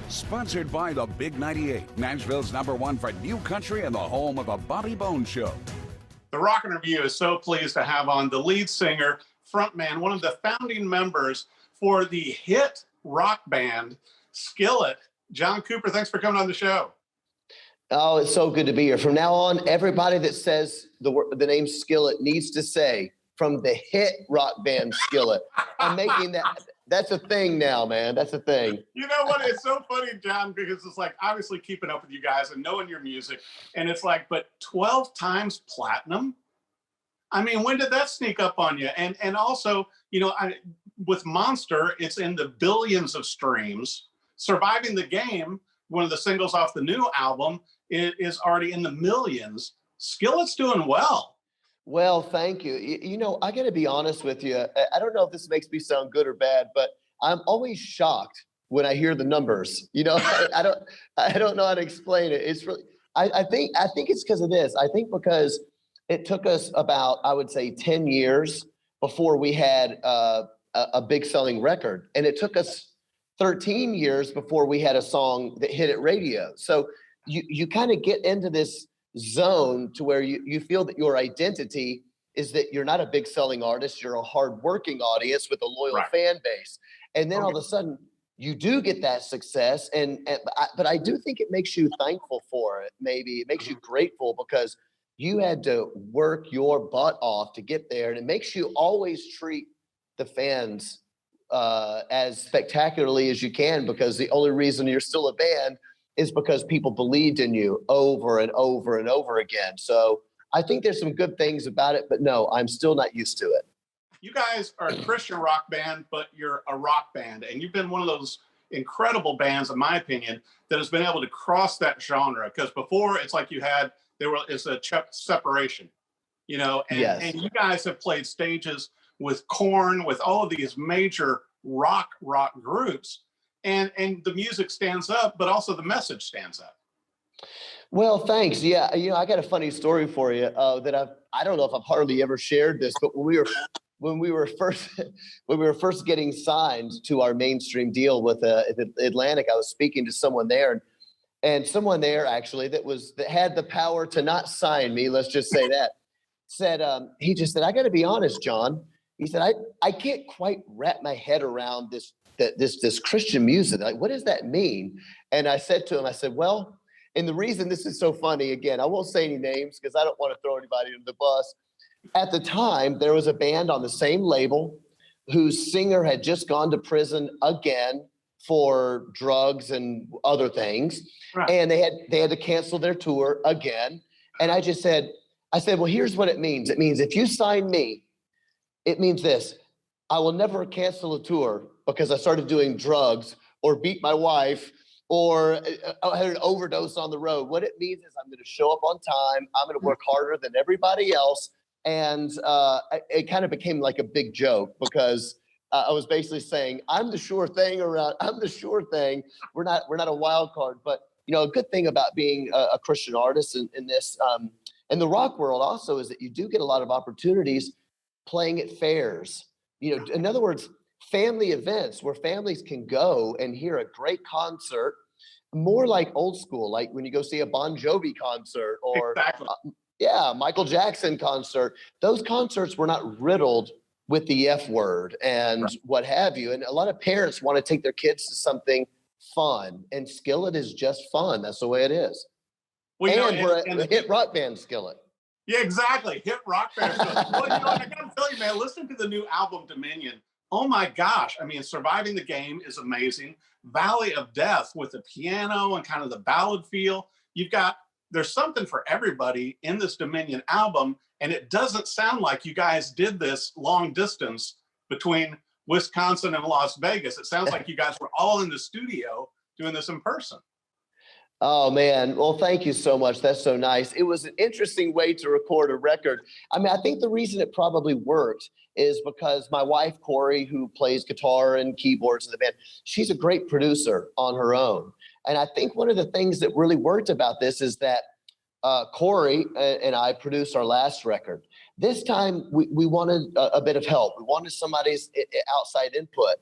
Sponsored by the Big 98, Nashville's #1 for new country and the home of the Bobby Bones Show. The Rockin' Review is so pleased to have on the lead singer, frontman, one of the founding members for the hit rock band Skillet, John Cooper. Thanks for coming on the show. Oh, it's so good to be here. From now on, everybody that says the name Skillet needs to say from the hit rock band Skillet. I'm making that's a thing now, man. That's a thing. You know what? It's so funny, John, because it's like obviously keeping up with you guys and knowing your music. And it's like, but 12 times platinum? I mean, when did that sneak up on you? And also, you know, with Monster, it's in the billions of streams. Surviving the Game, one of the singles off the new album, is already in the millions. Skillet's doing well. Well, thank you. You know, I got to be honest with you. I don't know if this makes me sound good or bad, but I'm always shocked when I hear the numbers. You know, I don't know how to explain it. It's really, I think it's because of this. I think because it took us about, I would say, 10 years before we had a big selling record, and it took us 13 years before we had a song that hit at radio. So you kind of get into this zone to where you feel that your identity is that you're not a big selling artist, you're a hardworking audience with a loyal fan base. And then all of a sudden you do get that success. But I do think it makes you thankful for it. Maybe it makes you grateful because you had to work your butt off to get there. And it makes you always treat the fans as spectacularly as you can, because the only reason you're still a band is because people believed in you over and over and over again. So I think there's some good things about it, but no, I'm still not used to it. You guys are a Christian rock band, but you're a rock band. And you've been one of those incredible bands, in my opinion, that has been able to cross that genre. Because before it's like it's a separation, you know, and you guys have played stages with Korn, with all of these major rock groups. And the music stands up, but also the message stands up. Well, thanks. Yeah, you know, I got a funny story for you that I don't know if I've hardly ever shared this, but when we were first getting signed to our mainstream deal with Atlantic, I was speaking to someone there, and someone there actually that had the power to not sign me. Let's just say that he just said, "I got to be honest, John." He said, "I can't quite wrap my head around this Christian music. Like, what does that mean?" And I said to him, I said, well, and the reason this is so funny, again, I won't say any names because I don't want to throw anybody under the bus. At the time, there was a band on the same label whose singer had just gone to prison again for drugs and other things. Right. And they had to cancel their tour again. And I said, well, here's what it means. It means if you sign me, it means this: I will never cancel a tour because I started doing drugs or beat my wife or I had an overdose on the road. What it means is I'm going to show up on time. I'm going to work harder than everybody else. And it kind of became like a big joke because I was basically saying, I'm the sure thing. We're not a wild card. But, you know, a good thing about being a Christian artist in this, in the rock world also, is that you do get a lot of opportunities playing at fairs. You know, in other words, family events where families can go and hear a great concert, more like old school, like when you go see a Bon Jovi concert or Michael Jackson concert. Those concerts were not riddled with the F word and what have you. And a lot of parents want to take their kids to something fun, and Skillet is just fun. That's the way it is. Well, we're a hit rock band, Skillet. Yeah, exactly. Hit rock band. Well, you know, I gotta tell you, man, listen to the new album, Dominion. Oh my gosh. I mean, Surviving the Game is amazing. Valley of Death with the piano and kind of the ballad feel. There's something for everybody in this Dominion album. And it doesn't sound like you guys did this long distance between Wisconsin and Las Vegas. It sounds like you guys were all in the studio doing this in person. Oh, man. Well, thank you so much. That's so nice. It was an interesting way to record a record. I mean, I think the reason it probably worked is because my wife, Korey, who plays guitar and keyboards in the band, she's a great producer on her own. And I think one of the things that really worked about this is that Korey and I produced our last record. This time we wanted a bit of help. We wanted somebody's outside input.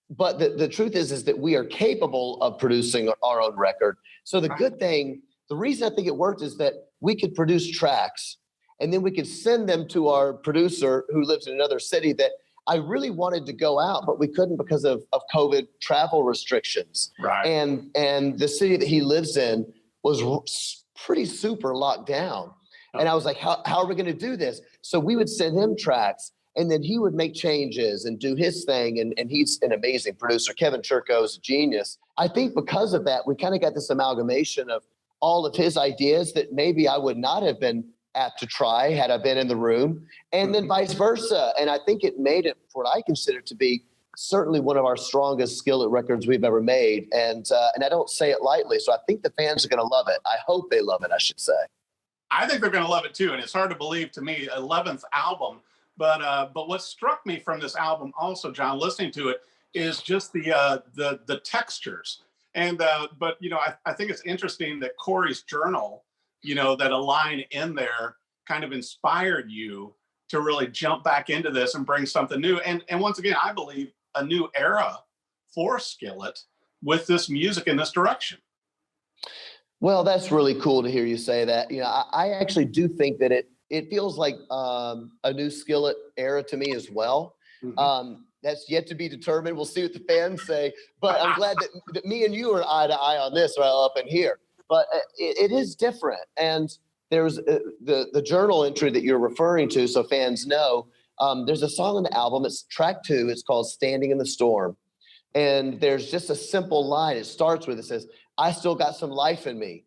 but the truth is that we are capable of producing our own record. So the good thing, the reason I think it worked is that we could produce tracks and then we could send them to our producer who lives in another city that I really wanted to go out, but we couldn't because of COVID travel restrictions. Right. And the city that he lives in was pretty super locked down. And I was like, how are we going to do this? So we would send him tracks and then he would make changes and do his thing. And he's an amazing producer. Kevin Churko is a genius. I think because of that, we kind of got this amalgamation of all of his ideas that maybe I would not have been apt to try had I been in the room, and then vice versa. And I think it made it what I consider to be certainly one of our strongest Skillet records we've ever made. And I don't say it lightly. So I think the fans are going to love it. I hope they love it, I should say. I think they're going to love it too. And it's hard to believe to me, 11th album. But what struck me from this album also, John, listening to it, is just the textures. And but you know, I think it's interesting that Korey's journal, you know, that a line in there kind of inspired you to really jump back into this and bring something new. And once again, I believe a new era for Skillet with this music in this direction. Well, that's really cool to hear you say that. You know, I actually do think that it feels like a new Skillet era to me as well. That's yet to be determined. We'll see what the fans say. But I'm glad that me and you are eye to eye on this right up in here. But it is different. And there's the journal entry that you're referring to, so fans know. There's a song on the album. It's track 2. It's called Standing in the Storm. And there's just a simple line. It starts with, it says, I still got some life in me.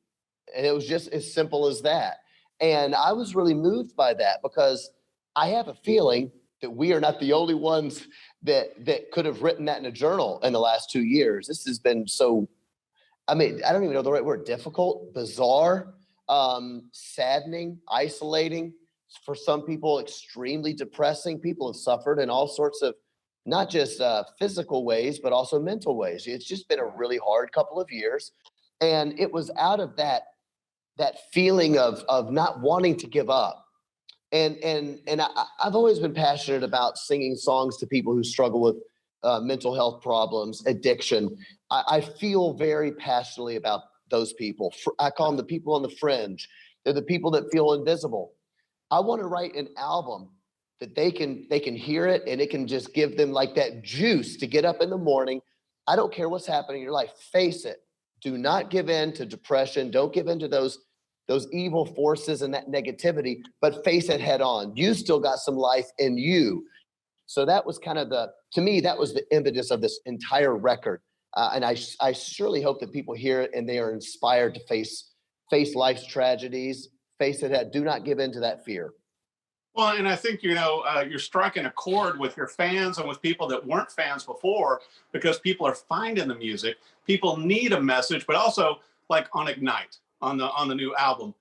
And it was just as simple as that. And I was really moved by that because I have a feeling that we are not the only ones that could have written that in a journal in the last 2 years. This has been so, I mean, I don't even know the right word, difficult, bizarre, saddening, isolating, for some people, extremely depressing. People have suffered in all sorts of, not just physical ways, but also mental ways. It's just been a really hard couple of years. And it was out of that feeling of not wanting to give up. And I've always been passionate about singing songs to people who struggle with mental health problems, addiction. I feel very passionately about those people. I call them the people on the fringe. They're the people that feel invisible. I want to write an album that they can hear it and it can just give them like that juice to get up in the morning. I don't care what's happening in your life. Face it. Do not give in to depression. Don't give in to those evil forces and that negativity, but face it head on. You still got some life in you. So that was kind of to me, that was the impetus of this entire record. And I surely hope that people hear it and they are inspired to face life's tragedies, face it head. Do not give in to that fear. Well, and I think, you know, you're striking a chord with your fans and with people that weren't fans before, because people are finding the music. People need a message, but also like on Ignite, on the new album,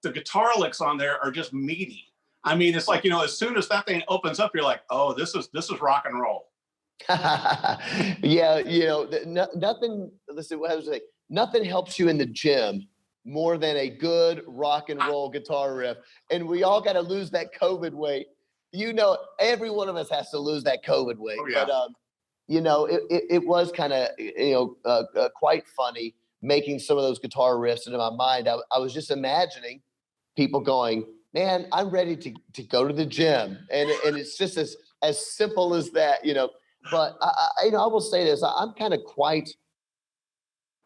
the guitar licks on there are just meaty. I mean, it's like, you know, as soon as that thing opens up, you're like, oh, this is rock and roll. Yeah, you know, nothing. Listen, what I was saying, nothing helps you in the gym more than a good rock and roll guitar riff. And we all got to lose that COVID weight. You know, every one of us has to lose that COVID weight. Oh, yeah. But you know, it was kind of, you know, quite funny making some of those guitar riffs into my mind. I was just imagining people going, man, I'm ready to go to the gym. And it's just as simple as that, you know. But you know, I will say this, I'm kind of quite,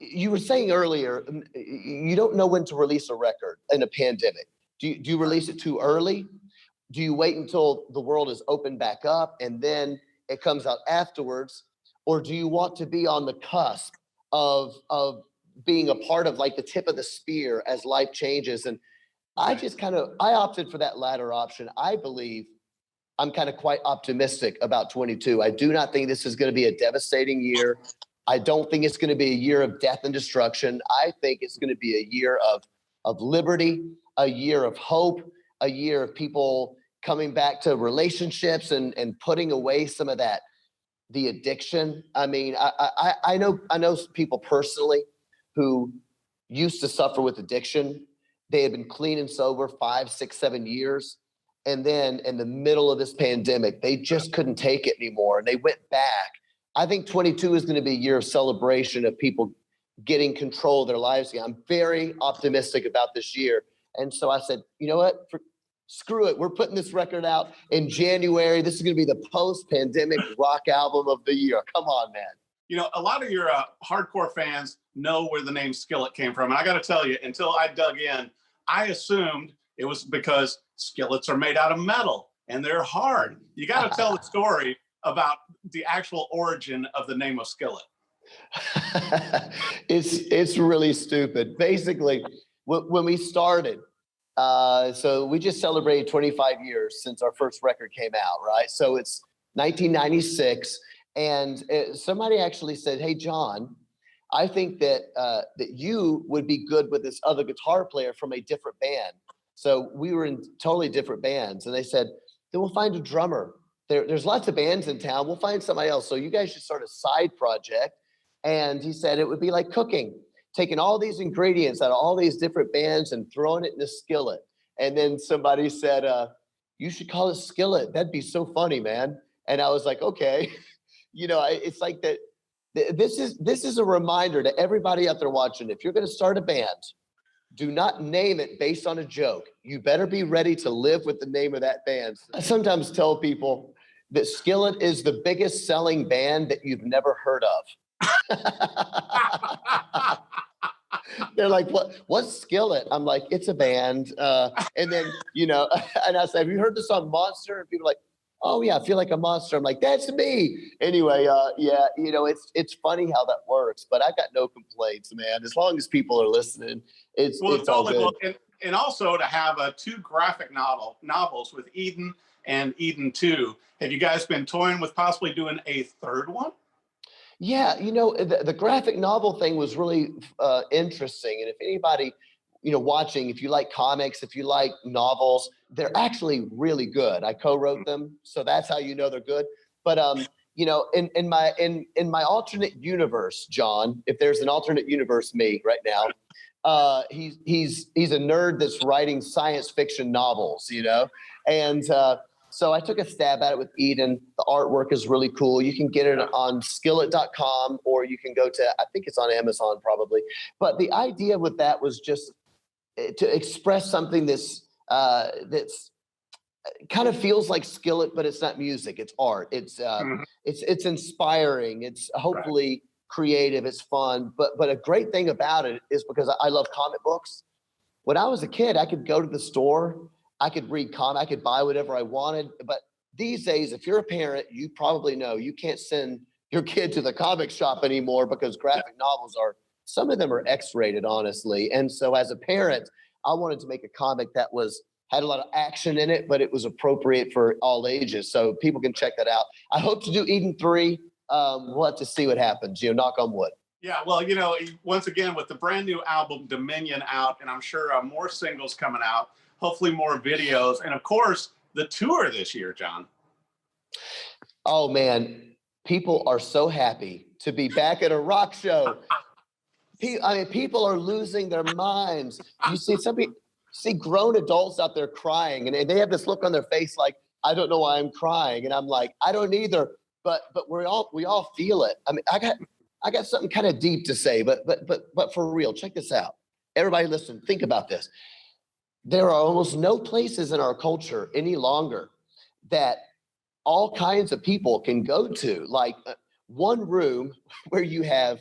you were saying earlier, you don't know when to release a record in a pandemic. Do you release it too early? Do you wait until the world is opened back up and then it comes out afterwards? Or do you want to be on the cusp of being a part of like the tip of the spear as life changes? And I opted for that latter option. I believe I'm kind of quite optimistic about 22. I do not think this is going to be a devastating year. I don't think it's going to be a year of death and destruction. I think it's going to be a year of liberty, a year of hope, a year of people coming back to relationships and putting away some of that, the addiction. I mean, I know people personally who used to suffer with addiction. They had been clean and sober 5, 6, 7 years. And then in the middle of this pandemic, they just couldn't take it anymore. And they went back I think 22 is going to be a year of celebration of people getting control of their lives again. I'm very optimistic about this year. And so I said, you know what? Screw it. We're putting this record out in January. This is going to be the post-pandemic rock album of the year. Come on, man. You know, a lot of your hardcore fans know where the name Skillet came from. And I got to tell you, until I dug in, I assumed it was because skillets are made out of metal and they're hard. You got to tell the story about the actual origin of the name of Skillet. It's really stupid. Basically, when we started, so we just celebrated 25 years since our first record came out, right? So it's 1996, and somebody actually said, "Hey, John, I think that you would be good with this other guitar player from a different band." So we were in totally different bands, and they said, "Then we'll find a drummer. There's lots of bands in town. We'll find somebody else. So you guys should start a side project." And he said it would be like cooking, taking all these ingredients out of all these different bands and throwing it in a skillet. And then somebody said, you should call it Skillet. That'd be so funny, man. And I was like, okay. You know, it's like that. This is a reminder to everybody out there watching. If you're going to start a band, do not name it based on a joke. You better be ready to live with the name of that band. I sometimes tell people that Skillet is the biggest selling band that you've never heard of. They're like, what's Skillet? I'm like, it's a band. And then, you know, and I said, have you heard the song Monster? And people are like, oh yeah, I feel like a monster. I'm like, that's me. Anyway, yeah, you know, it's funny how that works, but I got no complaints, man. As long as people are listening, it's all good. Well, and also to have two graphic novels with Eden and Eden 2. Have you guys been toying with possibly doing a third one? Yeah, you know, the graphic novel thing was really interesting. And if anybody, you know, watching, if you like comics, if you like novels, they're actually really good. I co-wrote them, so that's how you know they're good. But you know, in my alternate universe, John, if there's an alternate universe me right now, he's a nerd that's writing science fiction novels, you know, and so I took a stab at it with Eden. The artwork is really cool. You can get it on skillet.com, or you can go to, I think it's on Amazon probably. But the idea with that was just to express something that's kind of feels like Skillet, but it's not music. It's art. It's inspiring. It's hopefully creative. It's fun. But a great thing about it is because I love comic books. When I was a kid, I could go to the store. I could read comics, I could buy whatever I wanted. But these days, if you're a parent, you probably know you can't send your kid to the comic shop anymore because graphic novels some of them are X-rated, honestly. And so as a parent, I wanted to make a comic that had a lot of action in it, but it was appropriate for all ages. So people can check that out. I hope to do Eden 3. We'll have to see what happens, you know, knock on wood. Yeah, well, you know, once again, with the brand new album Dominion out, and I'm sure more singles coming out, hopefully more videos, and of course, the tour this year, John. Oh, man. People are so happy to be back at a rock show. I mean, people are losing their minds. You see grown adults out there crying, and they have this look on their face like, I don't know why I'm crying. And I'm like, I don't either, but we all feel it. I mean, I got something kind of deep to say, but for real, check this out. Everybody listen, think about this. There are almost no places in our culture any longer that all kinds of people can go to, like one room where you have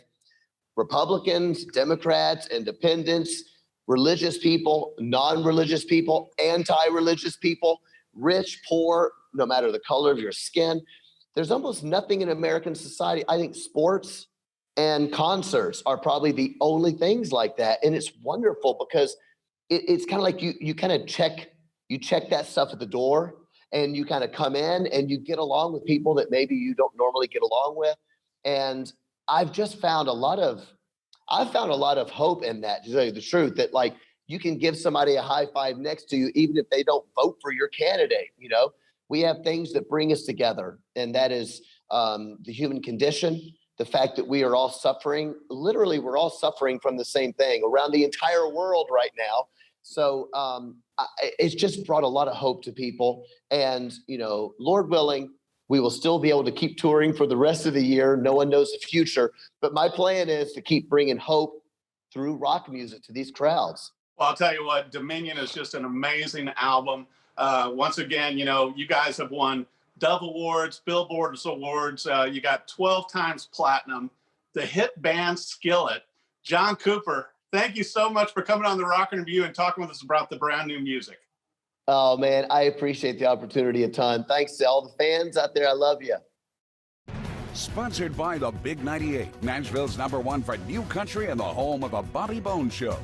Republicans, Democrats, independents, religious people, non-religious people, anti-religious people, rich, poor, no matter the color of your skin. There's almost nothing in American society. I think sports and concerts are probably the only things like that. And it's wonderful because it's kind of like you kind of check that stuff at the door, and you kind of come in and you get along with people that maybe you don't normally get along with. And I've found a lot of hope in that, to tell you the truth, that like you can give somebody a high five next to you, even if they don't vote for your candidate. You know, we have things that bring us together, and that is the human condition. The fact that we are all suffering, literally, we're all suffering from the same thing around the entire world right now. So it's just brought a lot of hope to people. And, you know, Lord willing, We will still be able to keep touring for the rest of the year. No one knows the future, but my plan is to keep bringing hope through rock music to these crowds. Well, I'll tell you what, Dominion is just an amazing album. Once again, you know, you guys have won Dove Awards, Billboard Awards. You got 12 times platinum. The hit band Skillet. John Cooper, thank you so much for coming on the Rock Review and talking with us about the brand new music. Oh, man, I appreciate the opportunity a ton. Thanks to all the fans out there. I love you. Sponsored by the Big 98, Nashville's #1 for new country and the home of the Bobby Bones Show.